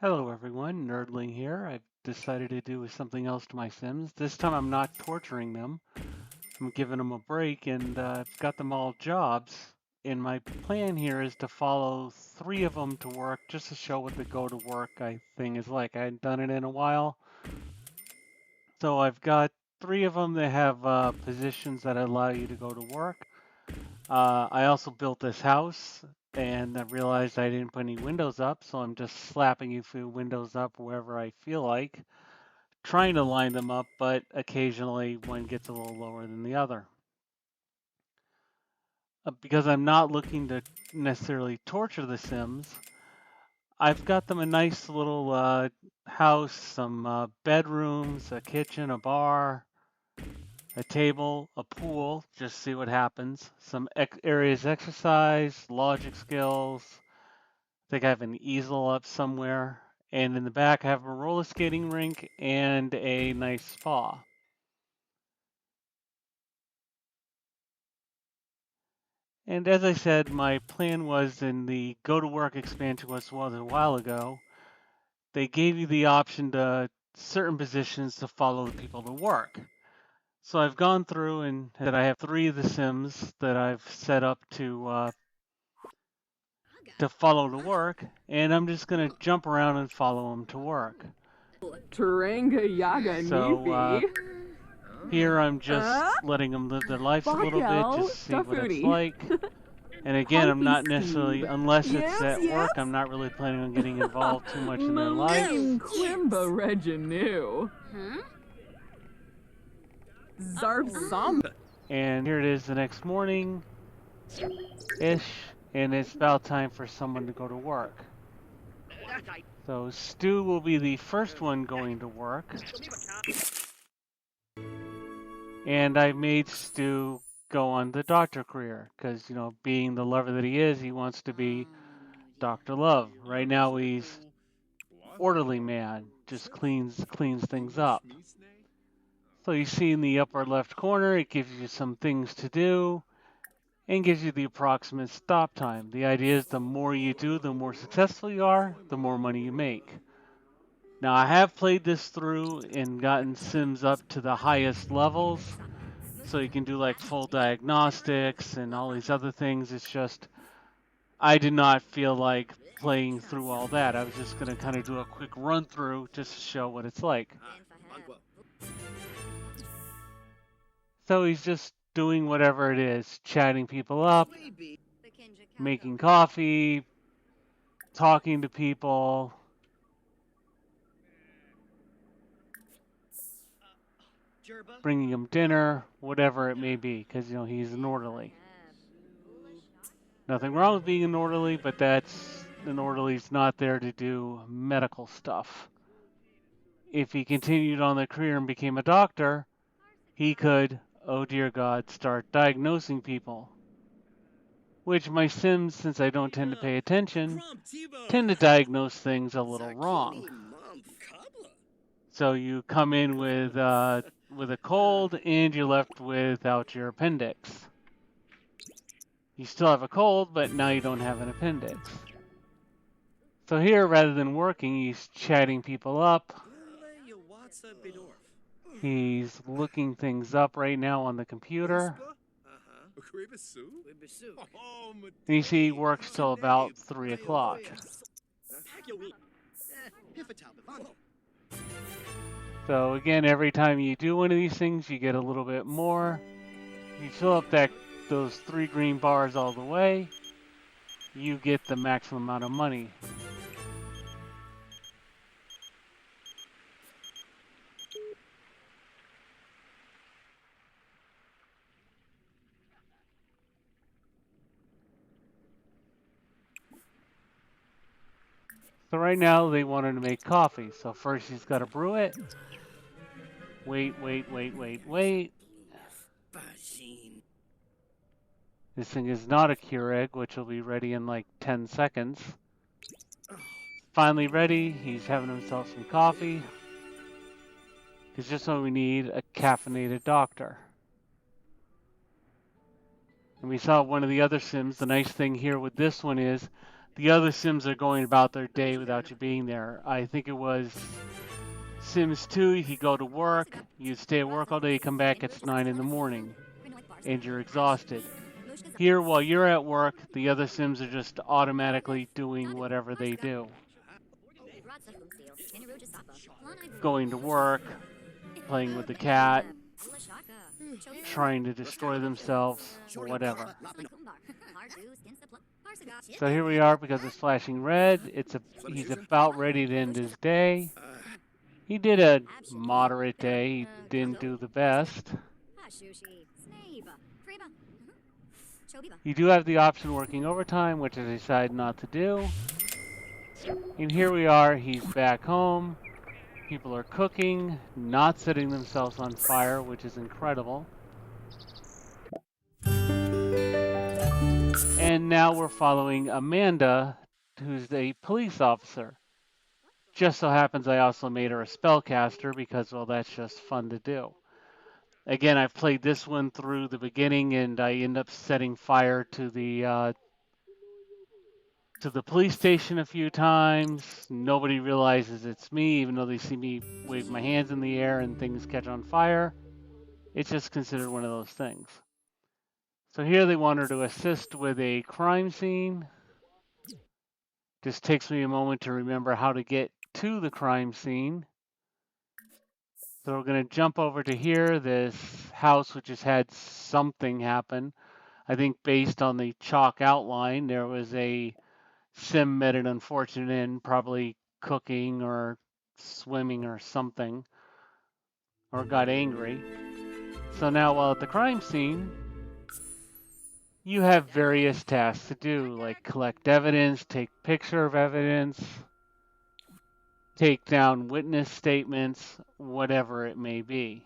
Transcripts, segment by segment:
Hello everyone, Nerdling here. I've decided to do something else to my Sims. This time I'm not torturing them. I'm giving them a break and I've got them all jobs. And my plan here is to follow 3 of them to work just to show what the go to work thing is like. I hadn't done it in a while. So I've got 3 of them that have positions that allow you to go to work. I also built this house and I realized I didn't put any windows up, so I'm just slapping a few windows up wherever I feel like, trying to line them up, but occasionally one gets a little lower than the other. Because I'm not looking to necessarily torture the Sims, I've got them a nice little house, some bedrooms, a kitchen, a bar, a table, a pool, just see what happens, some areas exercise, logic skills. I think I have an easel up somewhere. And in the back, I have a roller skating rink and a nice spa. And as I said, my plan was in the Go to Work expansion was a while ago. They gave you the option to certain positions to follow the people to work. So I've gone through and that I have 3 of the Sims that I've set up to follow to work, and I'm just going to jump around and follow them to work. Turanga Yaga So Nifi. here I'm just letting them live their lives a little bit, Bakel, just see what it's Tafuri. like. And again, I'm not necessarily, Steve. unless it's Yes, at yes. work, I'm not really planning on getting involved too much in their lives. Malim Quimba Reginu. Zarb Zom. And here it is the next morning-ish, and it's about time for someone to go to work. So Stu will be the first one going to work. And I made Stu go on the doctor career because, you know, being the lover that he is, he wants to be Dr. Love. Right now he's orderly man, just cleans things up. So you see in the upper left corner, it gives you some things to do and gives you the approximate stop time. The idea is the more you do, the more successful you are, the more money you make. Now I have played this through and gotten Sims up to the highest levels, so you can do like full diagnostics and all these other things. It's just I did not feel like playing through all that. I was just going to kind of do a quick run through just to show what it's like. So he's just doing whatever it is, chatting people up, making coffee, talking to people, bringing them dinner, whatever it may be, because, you know, he's an orderly. Nothing wrong with being an orderly, but an orderly's not there to do medical stuff. If he continued on the career and became a doctor, he could, oh dear God, start diagnosing people. Which my Sims, since I don't tend to pay attention, tend to diagnose things a little wrong. So you come in with a cold and you're left without your appendix. You still have a cold, but now you don't have an appendix. So here, rather than working, he's chatting people up. He's looking things up right now on the computer. And you see he works till about 3 o'clock. So again, every time you do one of these things, you get a little bit more. You fill up those 3 green bars all the way, you get the maximum amount of money. So right now they wanted to make coffee. So first he's got to brew it. Wait. This thing is not a Keurig, which will be ready in like 10 seconds. Finally ready. He's having himself some coffee. It's just what we need, a caffeinated doctor. And we saw one of the other Sims. The nice thing here with this one is the other Sims are going about their day without you being there. I think it was Sims 2, you go to work, you stay at work all day, you come back, it's 9 in the morning, and you're exhausted. Here, while you're at work, the other Sims are just automatically doing whatever they do. Going to work, playing with the cat, trying to destroy themselves, whatever. So here we are because it's flashing red. He's about ready to end his day. He did a moderate day. He didn't do the best. You do have the option working overtime, which I decided not to do. And here we are. He's back home. People are cooking, not setting themselves on fire, which is incredible. And now we're following Amanda, who's a police officer. Just so happens I also made her a spellcaster because, well, that's just fun to do. Again, I've played this one through the beginning, and I end up setting fire to the police station a few times. Nobody realizes it's me, even though they see me wave my hands in the air and things catch on fire. It's just considered one of those things. So here they want her to assist with a crime scene. Just takes me a moment to remember how to get to the crime scene. So we're going to jump over to here, this house which has had something happen. I think based on the chalk outline, there was a sim met an unfortunate end, probably cooking or swimming or something, or got angry. So now while at the crime scene, you have various tasks to do, like collect evidence, take picture of evidence, take down witness statements, whatever it may be.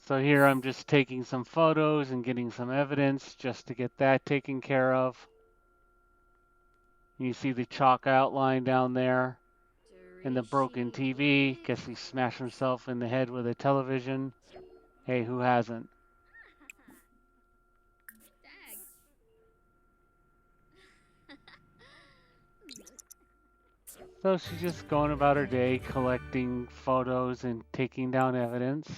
So here I'm just taking some photos and getting some evidence just to get that taken care of. You see the chalk outline down there and the broken TV. Guess he smashed himself in the head with a television. Hey, who hasn't? So she's just going about her day collecting photos and taking down evidence.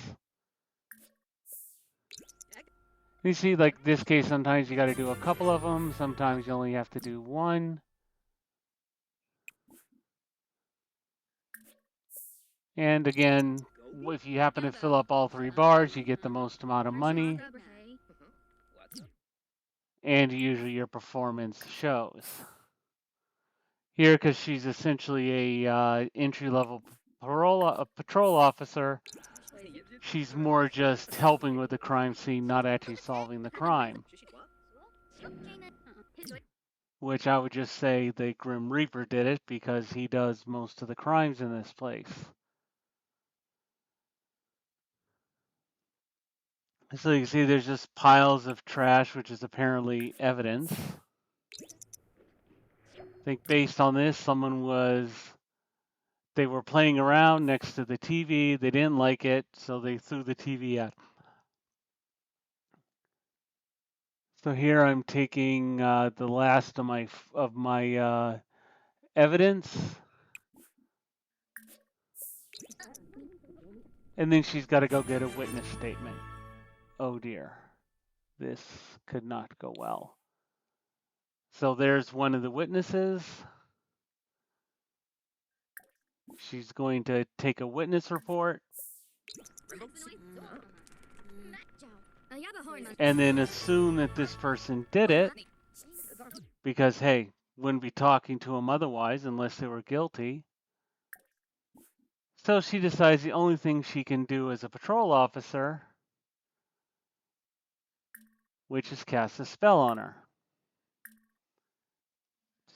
You see, like this case, sometimes you got to do a couple of them. Sometimes you only have to do one. And again, if you happen to fill up all 3 bars, you get the most amount of money. And usually your performance shows. Here, because she's essentially a entry-level patrol officer, she's more just helping with the crime scene, not actually solving the crime. Which I would just say the Grim Reaper did it because he does most of the crimes in this place. So you can see there's just piles of trash, which is apparently evidence. I think based on this, they were playing around next to the TV. They didn't like it, so they threw the TV out. So here I'm taking the last of my evidence, and then she's got to go get a witness statement. Oh dear, this could not go well. So there's one of the witnesses. She's going to take a witness report and then assume that this person did it because, hey, wouldn't be talking to them otherwise unless they were guilty. So she decides the only thing she can do as a patrol officer, which is cast a spell on her,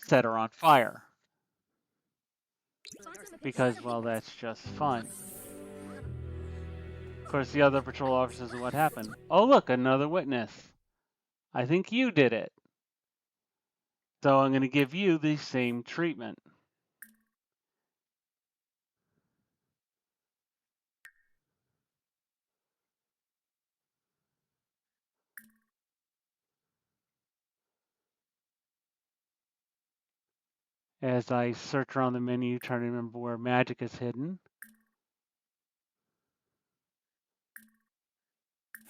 set her on fire. Because, well, that's just fun. Of course, the other patrol officers, what happened? Oh, look, another witness. I think you did it. So I'm going to give you the same treatment. as I search around the menu trying to remember where magic is hidden.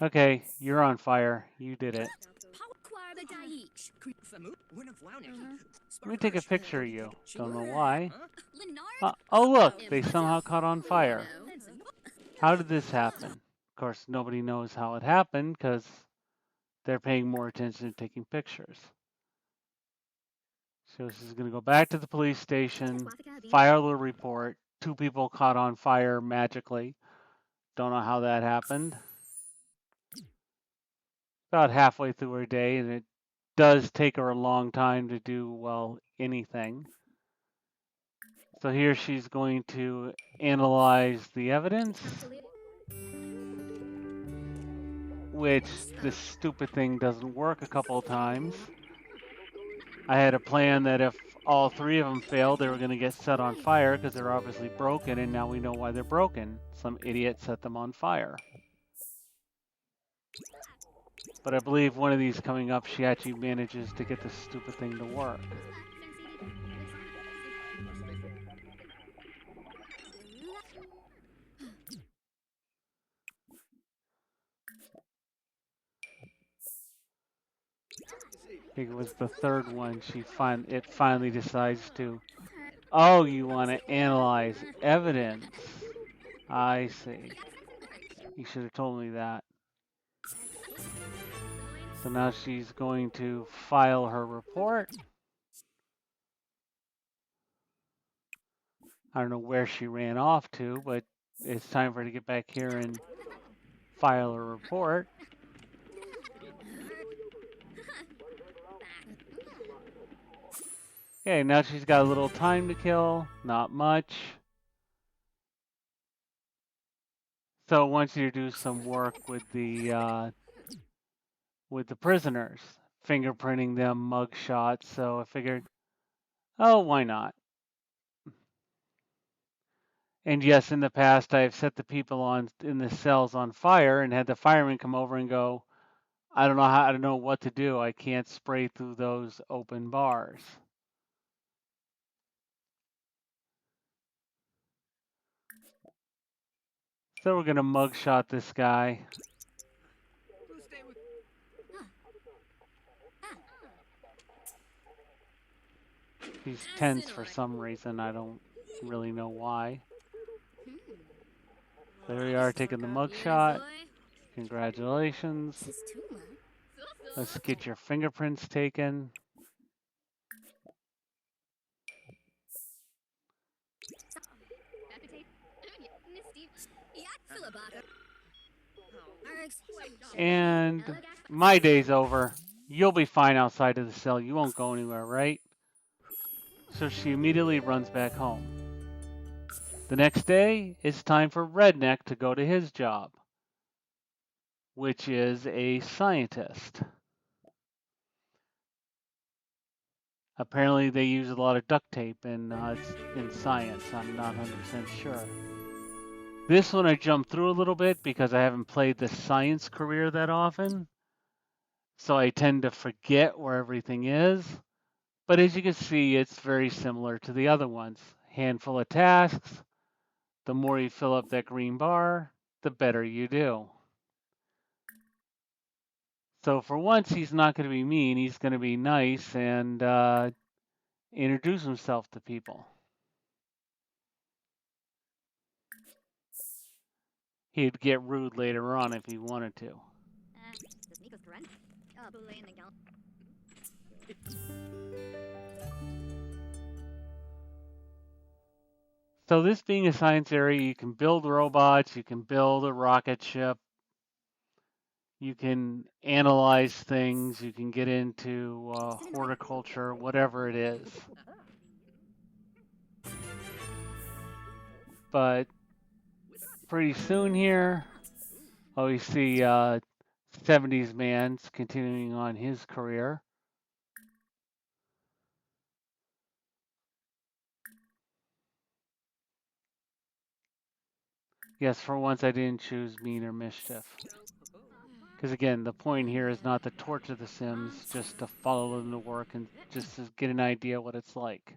Okay, you're on fire. You did it. Let me take a picture of you. Don't know why. Oh, look, they somehow caught on fire. How did this happen? Of course, nobody knows how it happened because they're paying more attention to taking pictures. So she's going to go back to the police station, file a report. 2 people caught on fire magically. Don't know how that happened. About halfway through her day, and it does take her a long time to do, well, anything. So here she's going to analyze the evidence, which this stupid thing doesn't work a couple of times. I had a plan that if all 3 of them failed, they were going to get set on fire because they're obviously broken, and now we know why they're broken. Some idiot set them on fire. But I believe one of these coming up, she actually manages to get this stupid thing to work. I think it was the 3rd one. It finally decides to. Oh, you want to analyze evidence? I see. You should have told me that. So now she's going to file her report. I don't know where she ran off to, but it's time for her to get back here and file a report. Okay, now she's got a little time to kill, not much. So I want you to do some work with the prisoners, fingerprinting them, mug shots. So I figured, oh, why not? And yes, in the past, I've set the people in the cells on fire and had the firemen come over and go, I don't know what to do. I can't spray through those open bars. So we're gonna mugshot this guy. He's tense for some reason. I don't really know why. There we are, taking the mugshot. Congratulations. Let's get your fingerprints taken. And my day's over. You'll be fine outside of the cell. You won't go anywhere, right? So she immediately runs back home. The next day, it's time for Redneck to go to his job, which is a scientist. Apparently, they use a lot of duct tape in science. I'm not 100% sure. This one I jumped through a little bit because I haven't played the science career that often. So I tend to forget where everything is. But as you can see, it's very similar to the other ones. Handful of tasks. The more you fill up that green bar, the better you do. So for once, he's not going to be mean. He's going to be nice and introduce himself to people. He'd get rude later on if he wanted to. So this being a science area, you can build robots, you can build a rocket ship, you can analyze things, you can get into horticulture, whatever it is. But pretty soon here, we see 70s man's continuing on his career. Yes, for once I didn't choose mean or mischief. Because again, the point here is not to torture the Sims, just to follow them to work and just to get an idea what it's like.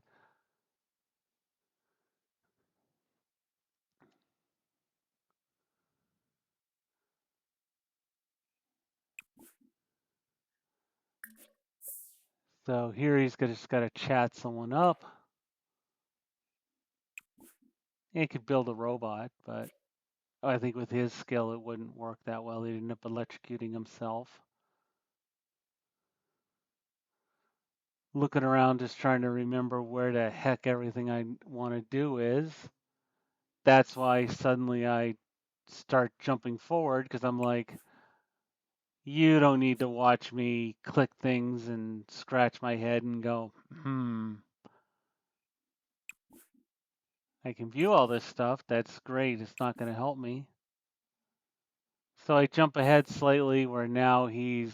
So here he's just got to chat someone up. He could build a robot, but I think with his skill it wouldn't work that well. He'd end up electrocuting himself. Looking around just trying to remember where the heck everything I want to do is. That's why suddenly I start jumping forward because I'm like, you don't need to watch me click things and scratch my head and go, I can view all this stuff. That's great. It's not going to help me. So I jump ahead slightly where now he's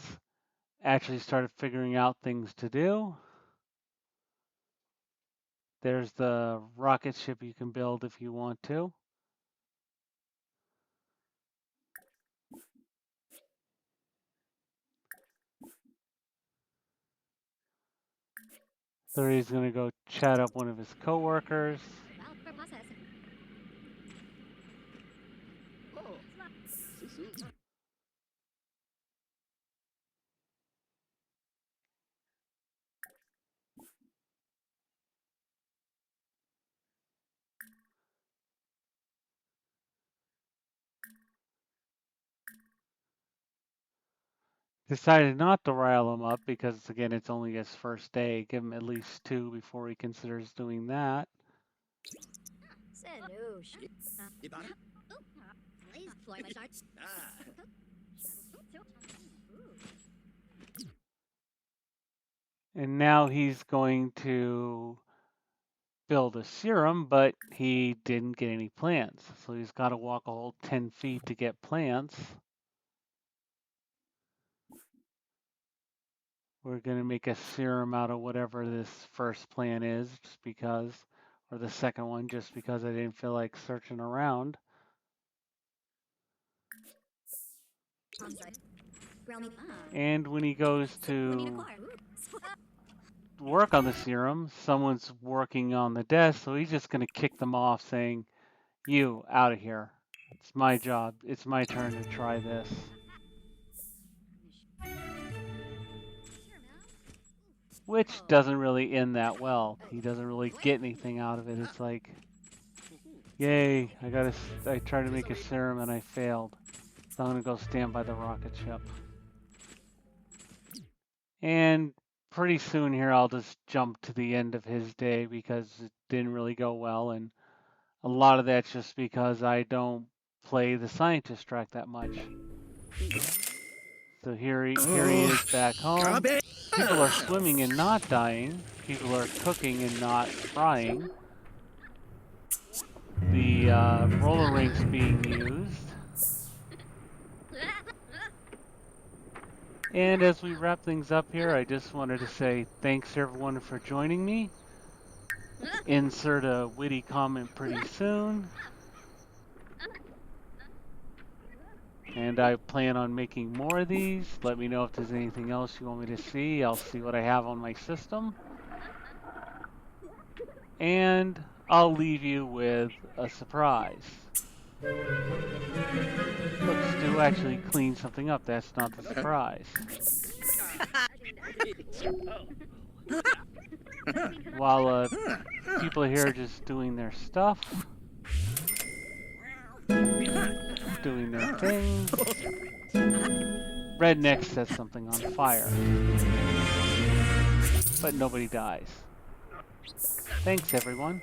actually started figuring out things to do. There's the rocket ship you can build if you want to. So he's going to go chat up one of his coworkers. Decided not to rile him up because, again, it's only his first day. Give him at least 2 before he considers doing that. And now he's going to build a serum, but he didn't get any plants. So he's got to walk a whole 10 feet to get plants. We're going to make a serum out of whatever this first plant is, just because, or the second one, just because I didn't feel like searching around. And when he goes to work on the serum, someone's working on the desk, so he's just going to kick them off saying, you, out of here. It's my job. It's my turn to try this. Which doesn't really end that well. He doesn't really get anything out of it. It's like, yay, I tried to make a serum and I failed. So I'm going to go stand by the rocket ship. And pretty soon here, I'll just jump to the end of his day because it didn't really go well. And a lot of that's just because I don't play the scientist track that much. So here he is back home. People are swimming and not dying. People are cooking and not frying. The roller rink's being used. And as we wrap things up here, I just wanted to say thanks everyone for joining me. Insert a witty comment pretty soon. And I plan on making more of these. Let me know if there's anything else you want me to see. I'll see what I have on my system. And I'll leave you with a surprise. Look, Stu actually cleaned something up. That's not the surprise. While people here are just doing their stuff, doing their thing, Redneck sets something on fire. But nobody dies. Thanks, everyone.